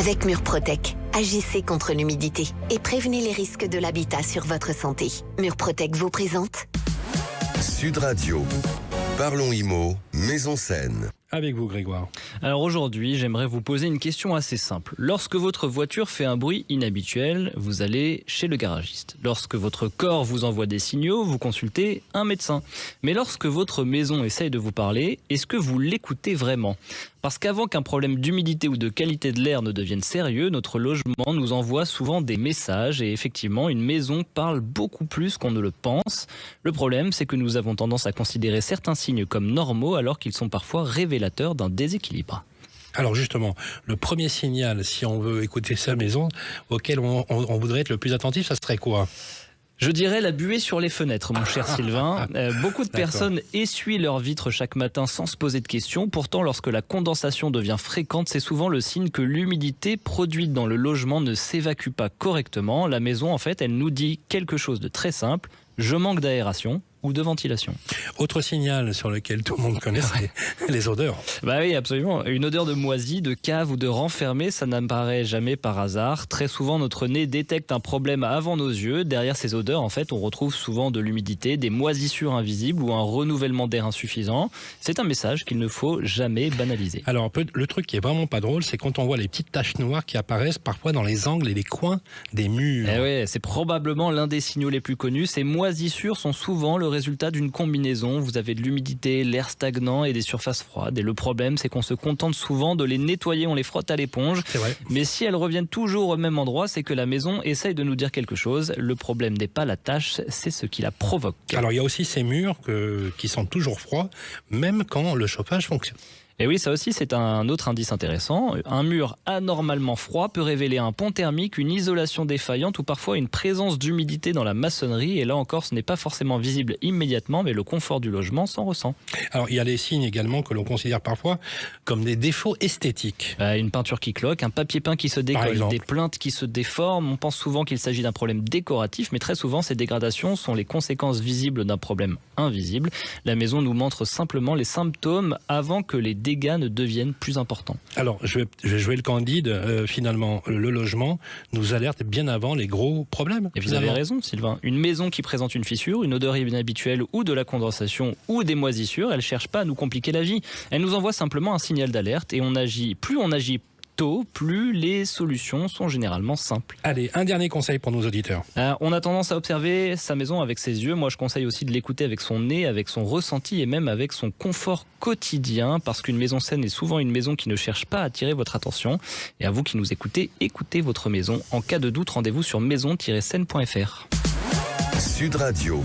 Avec Murprotec, agissez contre l'humidité et prévenez les risques de l'habitat sur votre santé. Murprotec vous présente Sud Radio. Parlons Immo, Maison Saine. Avec vous, Grégoire. Alors aujourd'hui, j'aimerais vous poser une question assez simple. Lorsque votre voiture fait un bruit inhabituel, vous allez chez le garagiste. Lorsque votre corps vous envoie des signaux, vous consultez un médecin. Mais lorsque votre maison essaye de vous parler, est-ce que vous l'écoutez vraiment ? Parce qu'avant qu'un problème d'humidité ou de qualité de l'air ne devienne sérieux, notre logement nous envoie souvent des messages et effectivement, une maison parle beaucoup plus qu'on ne le pense. Le problème, c'est que nous avons tendance à considérer certains signes comme normaux alors qu'ils sont parfois révélateurs d'un déséquilibre. Alors justement, le premier signal, si on veut écouter sa maison, auquel on voudrait être le plus attentif, ça serait quoi ? Je dirais la buée sur les fenêtres, mon cher Sylvain. Beaucoup de personnes essuient leurs vitres chaque matin sans se poser de questions. Pourtant, lorsque la condensation devient fréquente, c'est souvent le signe que l'humidité produite dans le logement ne s'évacue pas correctement. La maison, en fait, elle nous dit quelque chose de très simple. Je manque d'aération ou de ventilation. Autre signal sur lequel tout le monde connaît, c'est les odeurs. Bah oui, absolument. Une odeur de moisi, de cave ou de renfermé, ça n'apparaît jamais par hasard. Très souvent, notre nez détecte un problème avant nos yeux. Derrière ces odeurs, en fait, on retrouve souvent de l'humidité, des moisissures invisibles ou un renouvellement d'air insuffisant. C'est un message qu'il ne faut jamais banaliser. Alors, le truc qui est vraiment pas drôle, c'est quand on voit les petites taches noires qui apparaissent parfois dans les angles et les coins des murs. Eh ouais, c'est probablement l'un des signaux les plus connus. Ces moisissures sont souvent le résultat d'une combinaison. Vous avez de l'humidité, l'air stagnant et des surfaces froides. Et le problème, c'est qu'on se contente souvent de les nettoyer, on les frotte à l'éponge. C'est vrai. Mais si elles reviennent toujours au même endroit, c'est que la maison essaye de nous dire quelque chose. Le problème n'est pas la tâche, c'est ce qui la provoque. Alors, il y a aussi ces murs qui sont toujours froids, même quand le chauffage fonctionne. Et oui, ça aussi, c'est un autre indice intéressant. Un mur anormalement froid peut révéler un pont thermique, une isolation défaillante ou parfois une présence d'humidité dans la maçonnerie. Et là encore, ce n'est pas forcément visible immédiatement, mais le confort du logement s'en ressent. Alors, il y a des signes également que l'on considère parfois comme des défauts esthétiques. Une peinture qui cloque, un papier peint qui se décolle, des plaintes qui se déforment. On pense souvent qu'il s'agit d'un problème décoratif, mais très souvent, ces dégradations sont les conséquences visibles d'un problème invisible. La maison nous montre simplement les symptômes avant que les dégâts ne deviennent plus importants. Alors, je vais jouer le candide. Finalement, le logement nous alerte bien avant les gros problèmes. Et vous avez raison, Sylvain. Une maison qui présente une fissure, une odeur inhabituelle ou de la condensation ou des moisissures, elle ne cherche pas à nous compliquer la vie. Elle nous envoie simplement un signal d'alerte et plus on agit tôt, plus les solutions sont généralement simples. Allez, un dernier conseil pour nos auditeurs. On a tendance à observer sa maison avec ses yeux. Moi, je conseille aussi de l'écouter avec son nez, avec son ressenti et même avec son confort quotidien, parce qu'une maison saine est souvent une maison qui ne cherche pas à attirer votre attention. Et à vous qui nous écoutez, écoutez votre maison. En cas de doute, rendez-vous sur maison-saine.fr. Sud Radio.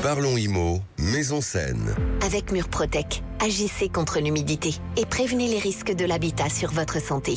Parlons Immo, Maison Saine. Avec Murprotec, agissez contre l'humidité et prévenez les risques de l'habitat sur votre santé.